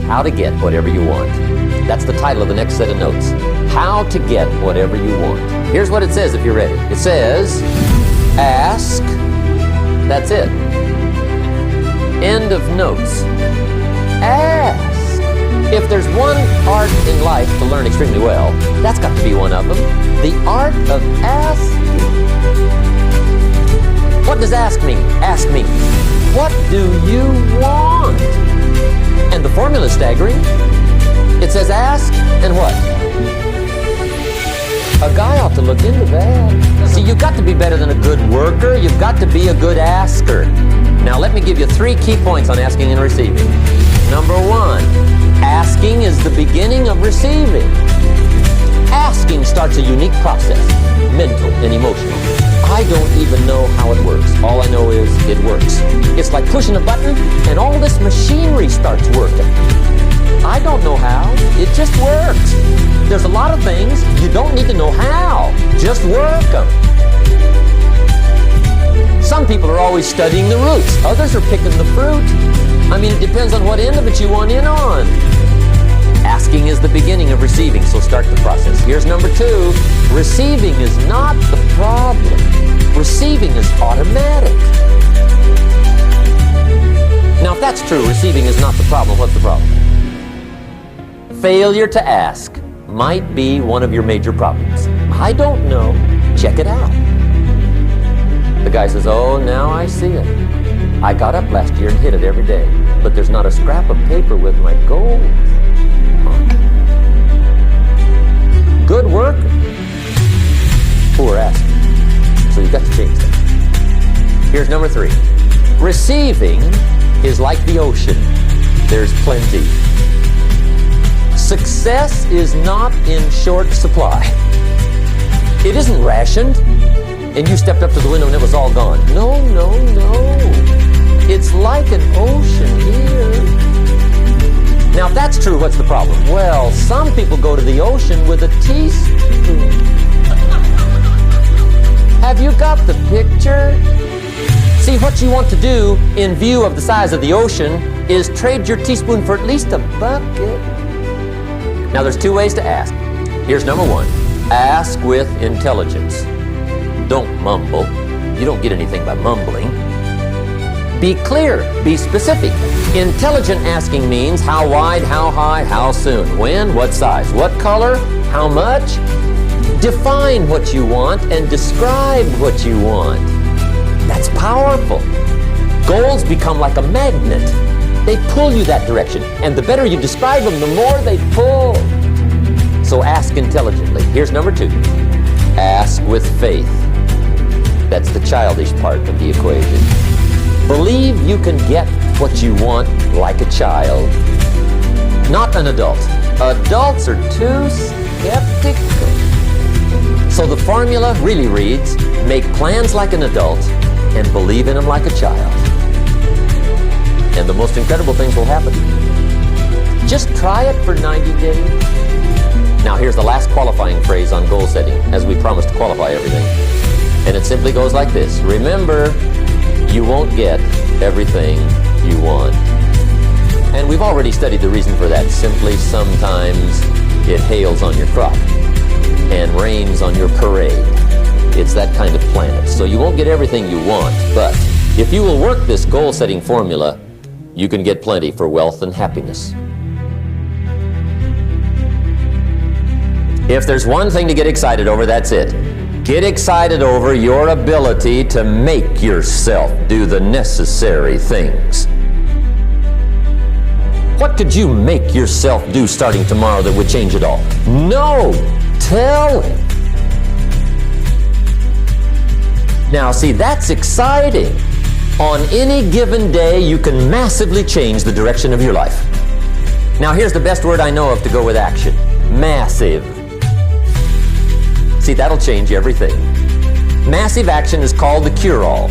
How to Get Whatever You Want. That's the title of the next set of notes. How to Get Whatever You Want. Here's what it says if you're ready. It says, ask. That's it. End of notes. Ask. If there's one art in life to learn extremely well, that's got to be one of them. The art of asking. What does ask mean? Ask me, what do you want? And the formula is staggering. It says ask and what? A guy ought to look into that. See, you've got to be better than a good worker. You've got to be a good asker. Now, let me give you 3 key points on asking and receiving. Number 1, asking is the beginning of receiving. Asking starts a unique process, mental and emotional. I don't even know how it works. All I know is it works. It's like pushing a button and all this machinery starts working. I don't know how. It just works. There's a lot of things you don't need to know how. Just work them. Some people are always studying the roots. Others are picking the fruit. I mean, it depends on what end of it you want in on. Asking is the beginning of receiving, so start the process. Here's number 2. Receiving is not the problem. Receiving is automatic. Now, if that's true, receiving is not the problem, what's the problem? Failure to ask might be one of your major problems. I don't know. Check it out. The guy says, oh, now I see it. I got up last year and hit it every day, but there's not a scrap of paper with my goals. Good work, poor asking. So you've got to change that. Here's number 3. Receiving is like the ocean. There's plenty. Success is not in short supply. It isn't rationed, and you stepped up to the window and it was all gone. No, no, no. It's like an ocean here. Now, if that's true, what's the problem? Well, some people go to the ocean with a teaspoon. Have you got the picture? See, what you want to do in view of the size of the ocean is trade your teaspoon for at least a bucket. Now, there's 2 ways to ask. Here's number 1. Ask with intelligence. Don't mumble. You don't get anything by mumbling. Be clear. Be specific. Intelligent asking means how wide, how high, how soon, when, what size, what color, how much. Define what you want and describe what you want. That's powerful. Goals become like a magnet. They pull you that direction. And the better you describe them, the more they pull. So ask intelligently. Here's number 2. Ask with faith. That's the childish part of the equation. Believe you can get what you want like a child, not an adult. Adults are too skeptical. So the formula really reads, make plans like an adult and believe in them like a child. And the most incredible things will happen. Just try it for 90 days. Now here's the last qualifying phrase on goal setting, as we promised to qualify everything. And it simply goes like this. Remember, you won't get everything you want. And we've already studied the reason for that. Simply, sometimes it hails on your crop and rains on your parade. It's that kind of planet. So you won't get everything you want, but if you will work this goal-setting formula, you can get plenty for wealth and happiness. If there's one thing to get excited over, that's it. Get excited over your ability to make yourself do the necessary things. What could you make yourself do starting tomorrow that would change it all? No! Tell it. Now, see, that's exciting. On any given day, you can massively change the direction of your life. Now, here's the best word I know of to go with action. Massive. See, that'll change everything. Massive action is called the cure-all.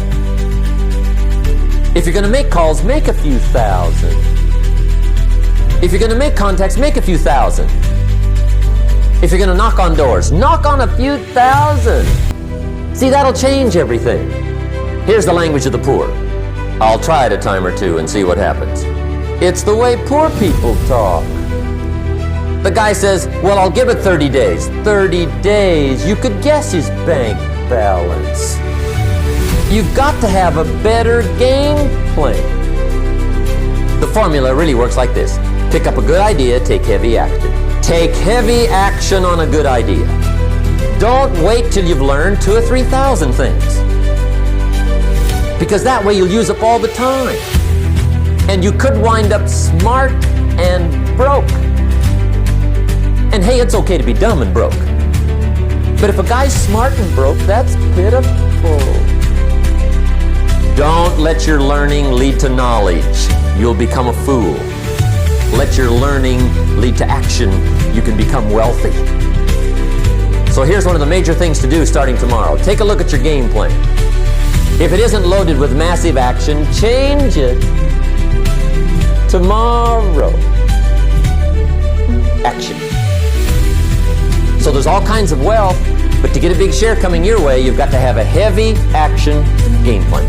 If you're going to make calls, make a few thousand. If you're going to make contacts, make a few thousand. If you're going to knock on doors, knock on a few thousand. See, that'll change everything. Here's the language of the poor. I'll try it a time or two and see what happens. It's the way poor people talk. The guy says, well, I'll give it 30 days. 30 days. You could guess his bank balance. You've got to have a better game plan. The formula really works like this. Pick up a good idea, take heavy action. Take heavy action on a good idea. Don't wait till you've learned 2,000 or 3,000 things. Because that way you'll use up all the time. And you could wind up smart and broke. And hey, it's okay to be dumb and broke. But if a guy's smart and broke, that's pitiful. Don't let your learning lead to knowledge. You'll become a fool. Let your learning lead to action. You can become wealthy. So here's one of the major things to do starting tomorrow. Take a look at your game plan. If it isn't loaded with massive action, change it. Tomorrow. Action. So there's all kinds of wealth, but to get a big share coming your way, you've got to have a heavy action game plan.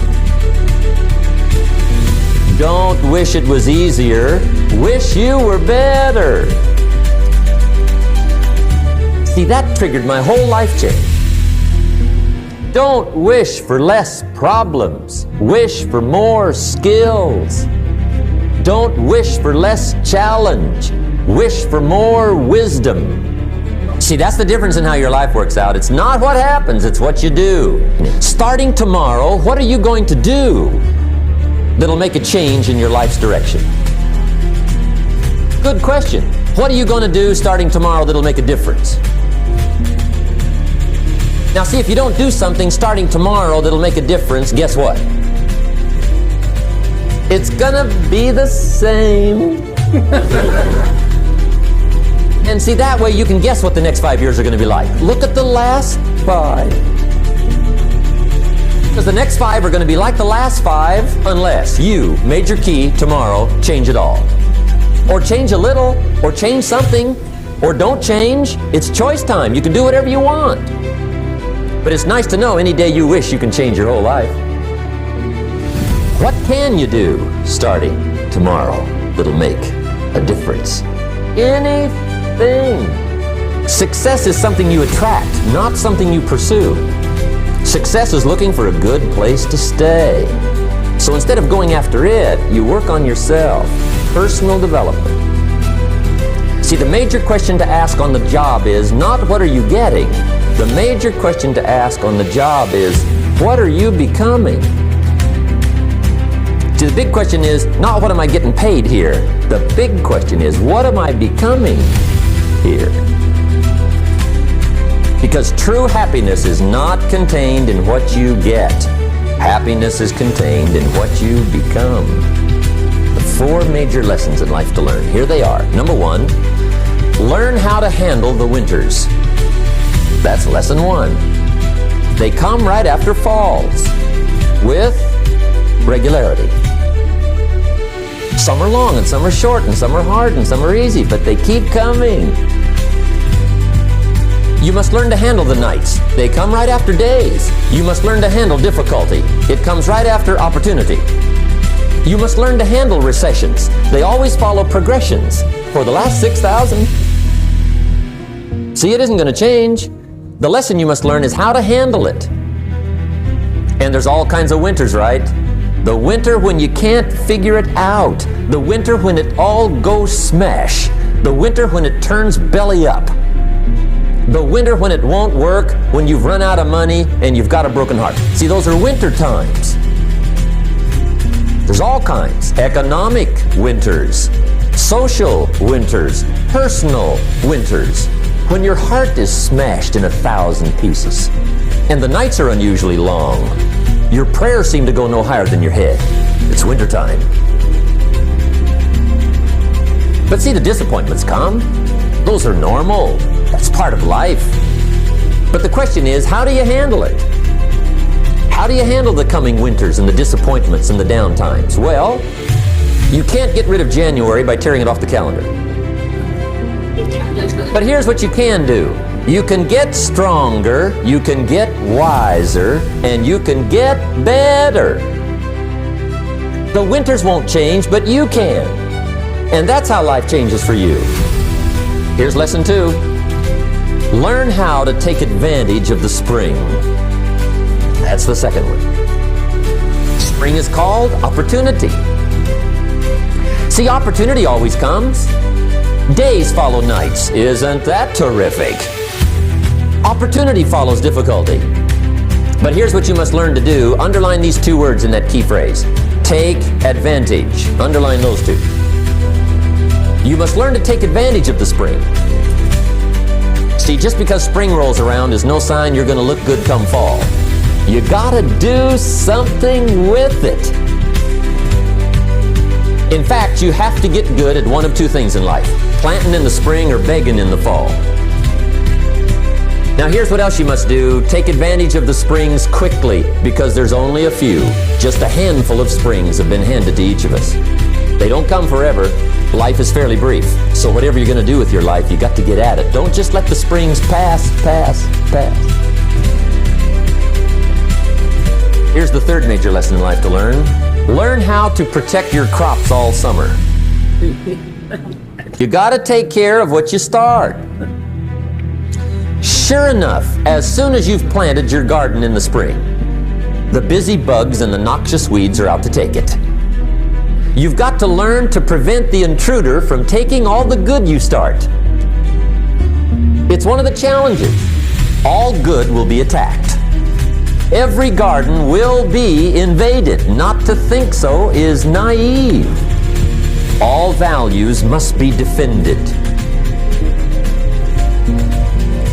Don't wish it was easier. Wish you were better. See, that triggered my whole life change. Don't wish for less problems. Wish for more skills. Don't wish for less challenge. Wish for more wisdom. See, that's the difference in how your life works out. It's not what happens, it's what you do. Starting tomorrow, what are you going to do that'll make a change in your life's direction? Good question. What are you going to do starting tomorrow that'll make a difference? Now see, if you don't do something starting tomorrow that'll make a difference, guess what? It's gonna be the same. And see, that way you can guess what the next 5 years are going to be like. Look at the last 5. Because the next 5 are going to be like the last 5 unless you, major key, tomorrow, change it all. Or change a little, or change something, or don't change. It's choice time. You can do whatever you want. But it's nice to know any day you wish you can change your whole life. What can you do starting tomorrow that'll make a difference? Anything. Success is something you attract, not something you pursue. Success is looking for a good place to stay. So instead of going after it, you work on yourself. Personal development. See, the major question to ask on the job is not what are you getting? The major question to ask on the job is what are you becoming? See, the big question is not what am I getting paid here? The big question is what am I becoming here? Because true happiness is not contained in what you get. Happiness is contained in what you become. The 4 major lessons in life to learn. Here they are. Number 1, learn how to handle the winters. That's lesson 1. They come right after falls with regularity. Some are long and some are short and some are hard and some are easy, but they keep coming. You must learn to handle the nights. They come right after days. You must learn to handle difficulty. It comes right after opportunity. You must learn to handle recessions. They always follow progressions. For the last 6,000. See, it isn't going to change. The lesson you must learn is how to handle it. And there's all kinds of winters, right? The winter when you can't figure it out. The winter when it all goes smash. The winter when it turns belly up. The winter when it won't work, when you've run out of money and you've got a broken heart. See, those are winter times. There's all kinds. Economic winters, social winters, personal winters. When your heart is smashed in 1,000 pieces and the nights are unusually long, your prayers seem to go no higher than your head. It's wintertime. But see, the disappointments come. Those are normal. That's part of life. But the question is, how do you handle it? How do you handle the coming winters and the disappointments and the downtimes? Well, you can't get rid of January by tearing it off the calendar. But here's what you can do. You can get stronger, you can get wiser, and you can get better. The winters won't change, but you can. And that's how life changes for you. Here's lesson 2. Learn how to take advantage of the spring. That's the second one. Spring is called opportunity. See, opportunity always comes. Days follow nights. Isn't that terrific? Opportunity follows difficulty. But here's what you must learn to do. Underline these 2 words in that key phrase. Take advantage. Underline those 2. You must learn to take advantage of the spring. See, just because spring rolls around is no sign you're going to look good come fall. You gotta do something with it. In fact, you have to get good at one of 2 things in life: planting in the spring or begging in the fall. Now here's what else you must do. Take advantage of the springs quickly, because there's only a few. Just a handful of springs have been handed to each of us. They don't come forever. Life is fairly brief. So whatever you're going to do with your life, you got to get at it. Don't just let the springs pass. Here's the 3rd major lesson in life to learn. Learn how to protect your crops all summer. You got to take care of what you start. Sure enough, as soon as you've planted your garden in the spring, the busy bugs and the noxious weeds are out to take it. You've got to learn to prevent the intruder from taking all the good you start. It's one of the challenges. All good will be attacked. Every garden will be invaded. Not to think so is naive. All values must be defended.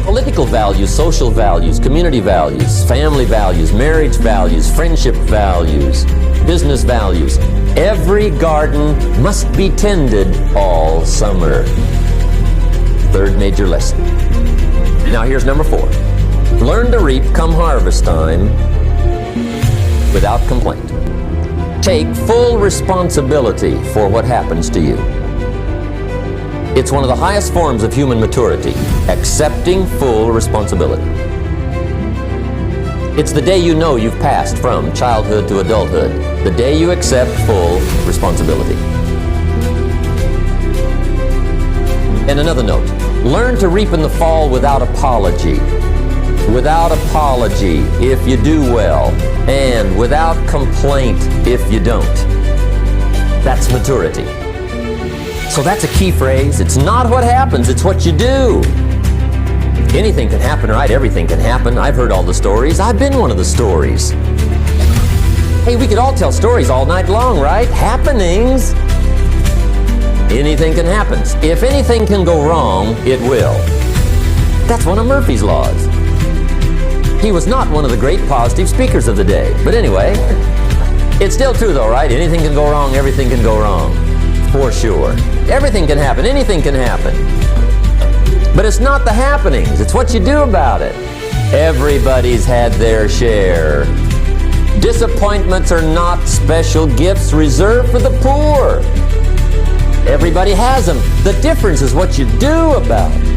Political values, social values, community values, family values, marriage values, friendship values, business values. Every garden must be tended all summer. 3rd major lesson. Now here's number 4. Learn to reap come harvest time without complaint. Take full responsibility for what happens to you. It's one of the highest forms of human maturity, accepting full responsibility. It's the day you know you've passed from childhood to adulthood, the day you accept full responsibility. And another note, learn to reap in the fall without apology. Without apology if you do well, and without complaint if you don't. That's maturity. So that's a key phrase. It's not what happens, it's what you do. Anything can happen, right? Everything can happen. I've heard all the stories. I've been one of the stories. Hey, we could all tell stories all night long, right? Happenings. Anything can happen. If anything can go wrong, it will. That's one of Murphy's laws. He was not one of the great positive speakers of the day. But anyway, it's still true though, right? Anything can go wrong, everything can go wrong. For sure. Everything can happen, anything can happen. But it's not the happenings, it's what you do about it. Everybody's had their share. Disappointments are not special gifts reserved for the poor. Everybody has them. The difference is what you do about it.